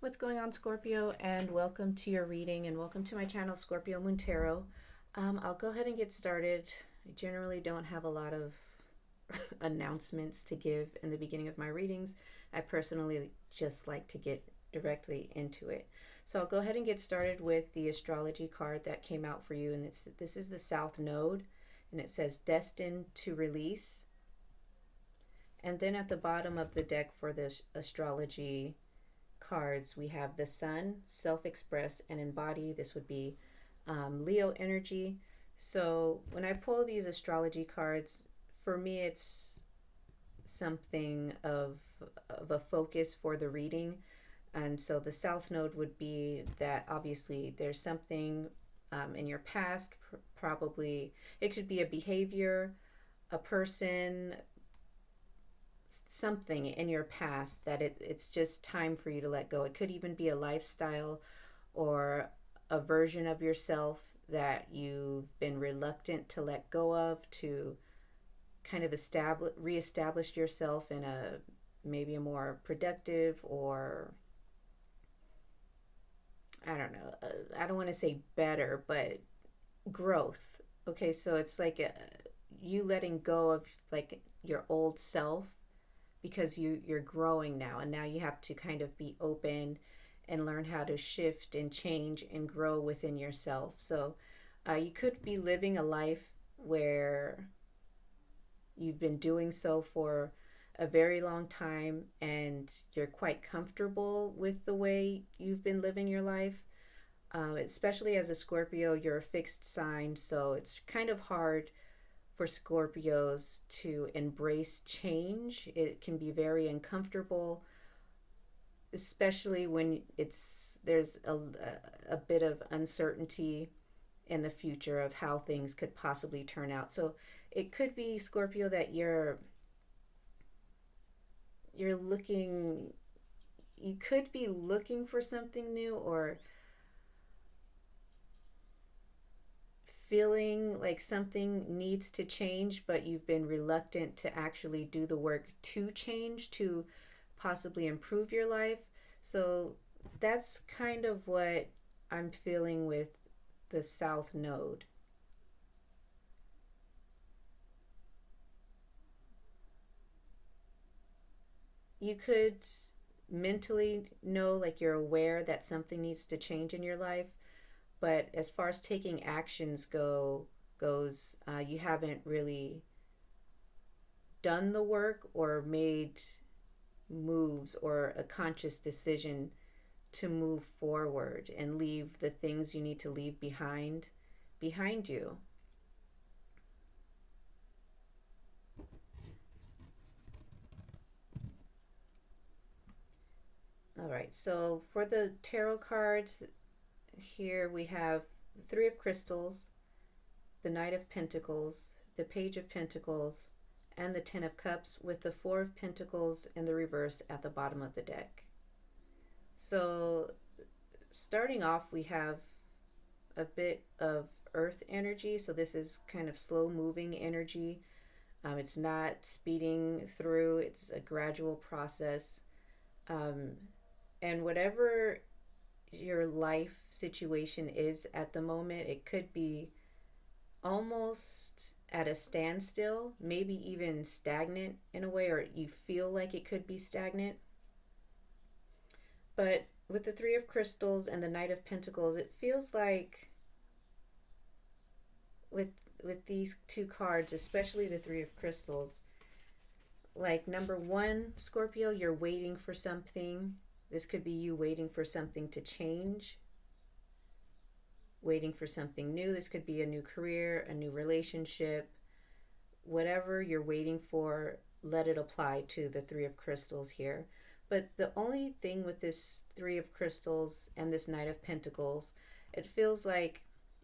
What's going on, Scorpio? And welcome to your reading and welcome to my channel, Scorpio Moon Tarot. I'll go ahead and get started. I generally don't have a lot of announcements to give in the beginning of my readings. I personally just like to get directly into it. So I'll go ahead and get started with the astrology card that came out for you. And this is the South Node, and it says Destined to Release. And then at the bottom of the deck for this astrology cards, we have the Sun, self-express and embody. This would be Leo energy. So when I pull these astrology cards, for me it's something of a focus for the reading. And so the South Node would be that obviously there's something in your past, probably it could be a behavior, a person, something in your past that it's just time for you to let go. It could even be a lifestyle or a version of yourself that you've been reluctant to let go of, to kind of reestablish yourself in a maybe a more productive, or I don't know, I don't want to say better, but growth. Okay, so it's like you letting go of like your old self, because you're growing now, and now you have to kind of be open and learn how to shift and change and grow within yourself. So you could be living a life where you've been doing so for a very long time and you're quite comfortable with the way you've been living your life. Especially as a Scorpio, you're a fixed sign, so it's kind of hard for Scorpios to embrace change. It can be very uncomfortable, especially when there's a bit of uncertainty in the future of how things could possibly turn out. So it could be, Scorpio, that you're looking, you could be looking for something new, or feeling like something needs to change, but you've been reluctant to actually do the work to change, to possibly improve your life. So that's kind of what I'm feeling with the South Node. You could mentally know, like, you're aware that something needs to change in your life, but as far as taking actions goes, you haven't really done the work or made moves or a conscious decision to move forward and leave the things you need to leave behind you. All right, so for the tarot cards, here we have the Three of Crystals, the Knight of Pentacles, the Page of Pentacles, and the Ten of Cups, with the Four of Pentacles in the reverse at the bottom of the deck. So starting off, we have a bit of earth energy. So this is kind of slow moving energy. It's not speeding through, it's a gradual process. Um, and whatever your life situation is at the moment, it could be almost at a standstill, maybe even stagnant in a way, or you feel like it could be stagnant. But with the Three of Crystals and the Knight of Pentacles, it feels like with with these two cards, especially the Three of Crystals, like, number one, Scorpio, you're waiting for something. This could be you waiting for something to change, waiting for something new. This could be a new career, a new relationship, whatever you're waiting for. Let it apply to the Three of Crystals here. But the only thing with this Three of Crystals and this Knight of Pentacles, it feels like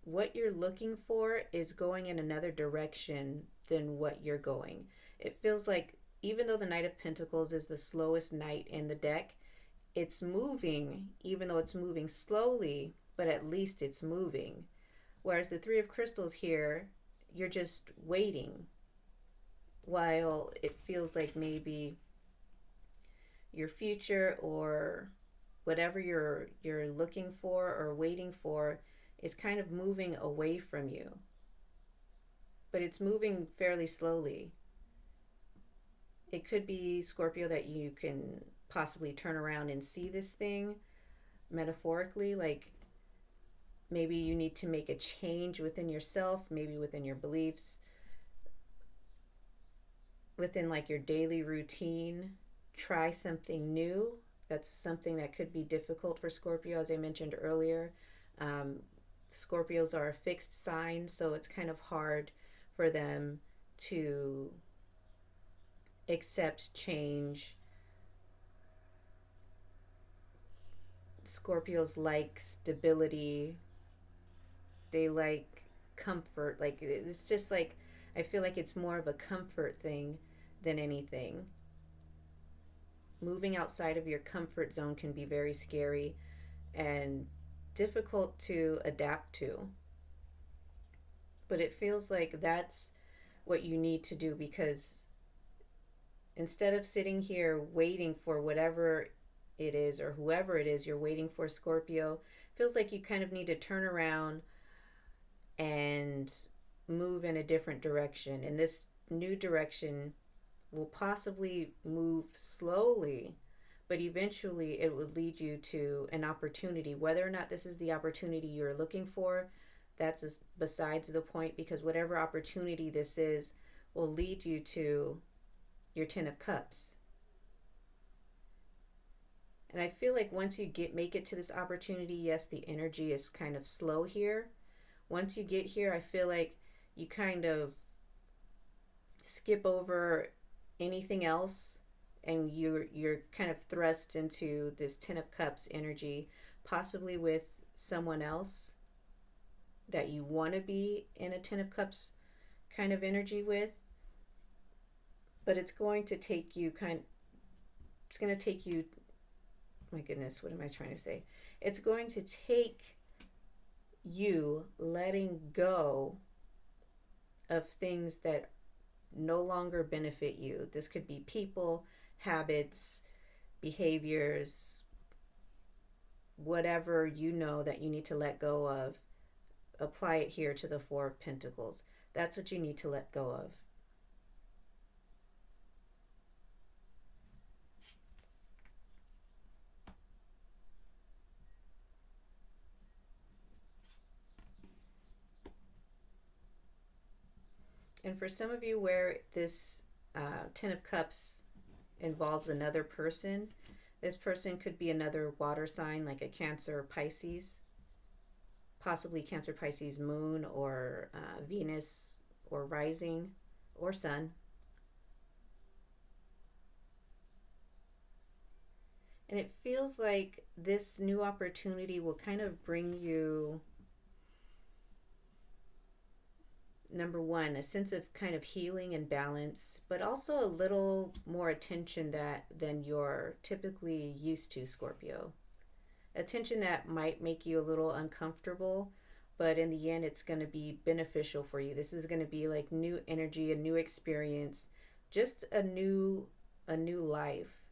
what you're looking for is going in another direction than what you're going. It feels like, even though the Knight of Pentacles is the slowest knight in the deck, it's moving, even though it's moving slowly, but at least it's moving. Whereas the Three of Crystals here, you're just waiting, while it feels like maybe your future or whatever you're looking for or waiting for is kind of moving away from you, but it's moving fairly slowly. It could be, Scorpio, that you can possibly turn around and see this thing metaphorically, like maybe you need to make a change within yourself, maybe within your beliefs, within like your daily routine. Try something new. That's something that could be difficult for Scorpio, as I mentioned earlier. um, Scorpios are a fixed sign, so it's kind of hard for them to accept change. Scorpios like stability, they like comfort. Like, it's just like, I feel like it's more of a comfort thing than anything. Moving outside of your comfort zone can be very scary and difficult to adapt to. But it feels like that's what you need to do, because instead of sitting here waiting for whatever it is or whoever it is you're waiting for, Scorpio, feels like you kind of need to turn around and move in a different direction. And this new direction will possibly move slowly, but eventually it would lead you to an opportunity. Whether or not this is the opportunity you're looking for, that's besides the point, because whatever opportunity this is will lead you to your 10 of cups. And I feel like once you make it to this opportunity, yes, the energy is kind of slow here. Once you get here, I feel like you kind of skip over anything else, and you're kind of thrust into this 10 of cups energy, possibly with someone else that you want to be in a 10 of cups kind of energy with. But it's going to take you it's going to take you, my goodness, what am I trying to say? It's going to take you letting go of things that no longer benefit you. This could be people, habits, behaviors, whatever you know that you need to let go of. Apply it here to the Four of Pentacles. That's what you need to let go of. And for some of you where this 10 of Cups involves another person, this person could be another water sign, like a Cancer or Pisces, possibly Cancer, Pisces, moon, or Venus, or rising, or sun. And it feels like this new opportunity will kind of bring you, number one, a sense of kind of healing and balance, but also a little more attention than you're typically used to, Scorpio. Attention that might make you a little uncomfortable, but in the end, it's going to be beneficial for you. This is going to be like new energy, a new experience, just a new life.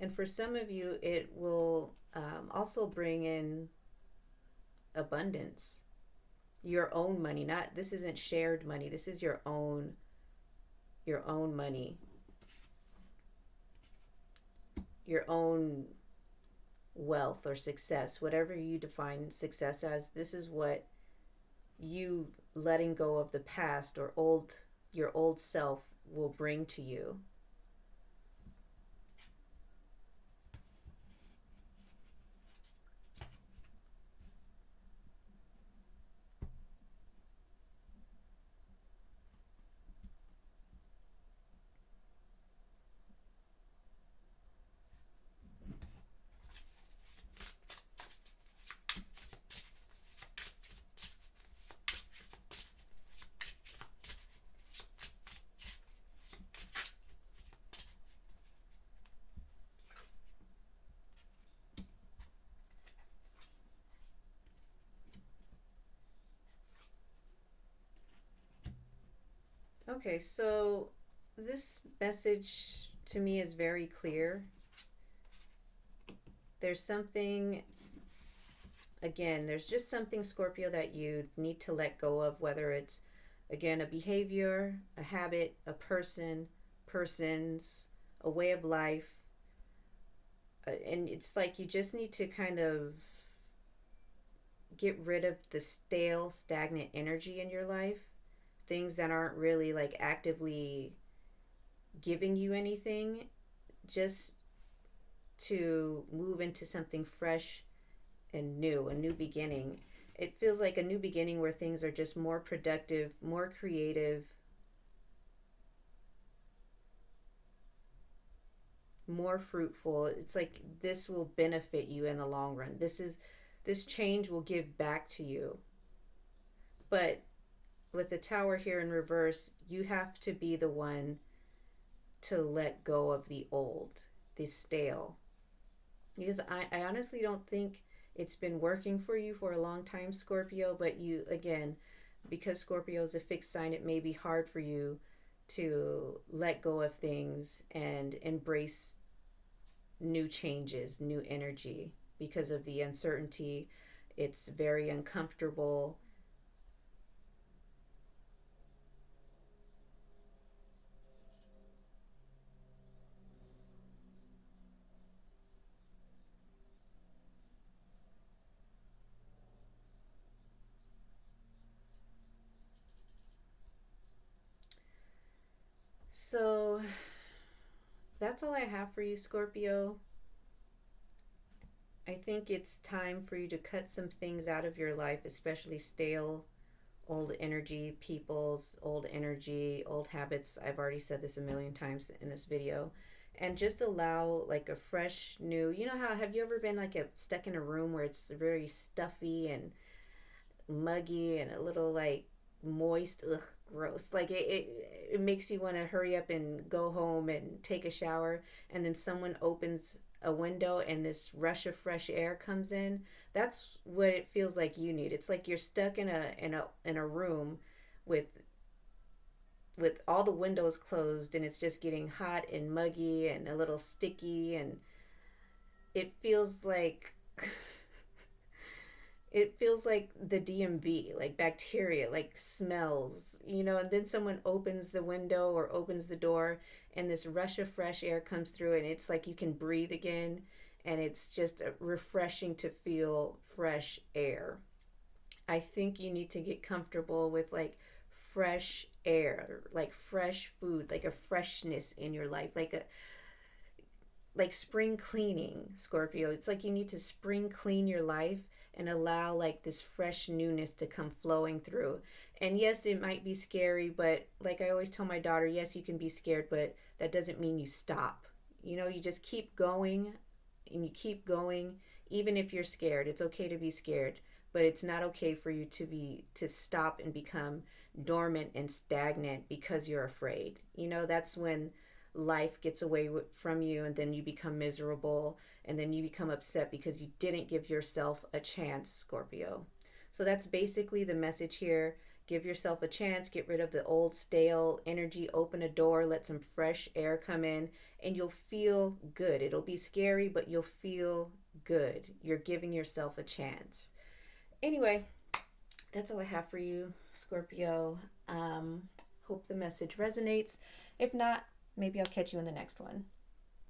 And for some of you, it will also bring in abundance. Your own money. Not, this isn't shared money. This is your own money. Your own wealth or success, whatever you define success as. This is what you letting go of the past or your old self will bring to you. Okay, so this message to me is very clear. there's something, again, there's just something, Scorpio, that you need to let go of, whether it's, again, a behavior, a habit, a person, persons, a way of life. And it's like you just need to kind of get rid of the stale, stagnant energy in your life, things that aren't really like actively giving you anything, just to move into something fresh and new, a new beginning. It feels like a new beginning where things are just more productive, more creative, more fruitful. It's like this will benefit you in the long run. This change will give back to you. But with the tower here in reverse, you have to be the one to let go of the old, the stale. Because I honestly don't think it's been working for you for a long time, Scorpio, but you, again, because Scorpio is a fixed sign, it may be hard for you to let go of things and embrace new changes, new energy because of the uncertainty. It's very uncomfortable. So that's all I have for you, Scorpio. I think it's time for you to cut some things out of your life, especially stale, old energy, people's old energy, old habits. I've already said this a million times in this video. And just allow like a fresh new, you know how, have you ever been like stuck in a room where it's very stuffy and muggy and a little like moist, ugh, gross. Like it makes you want to hurry up and go home and take a shower, and then someone opens a window and this rush of fresh air comes in. That's what it feels like you need. It's like you're stuck in a room with all the windows closed, and it's just getting hot and muggy and a little sticky, and it feels like it feels like the DMV, like bacteria, like smells, and then someone opens the window or opens the door, and this rush of fresh air comes through, and it's like you can breathe again, and it's just refreshing to feel fresh air. I think you need to get comfortable with like fresh air, like fresh food, like a freshness in your life, like spring cleaning, Scorpio. It's like you need to spring clean your life and allow like this fresh newness to come flowing through. And yes, it might be scary, but like I always tell my daughter, yes, you can be scared, but that doesn't mean you stop. You just keep going, and you keep going even if you're scared. It's okay to be scared, but it's not okay for you to stop and become dormant and stagnant because you're afraid. That's when life gets away from you, and then you become miserable, and then you become upset because you didn't give yourself a chance, Scorpio. So that's basically the message here. Give yourself a chance, get rid of the old stale energy, open a door, let some fresh air come in, and you'll feel good. It'll be scary, but you'll feel good. You're giving yourself a chance. Anyway, that's all I have for you, Scorpio. Hope the message resonates. If not, maybe I'll catch you in the next one.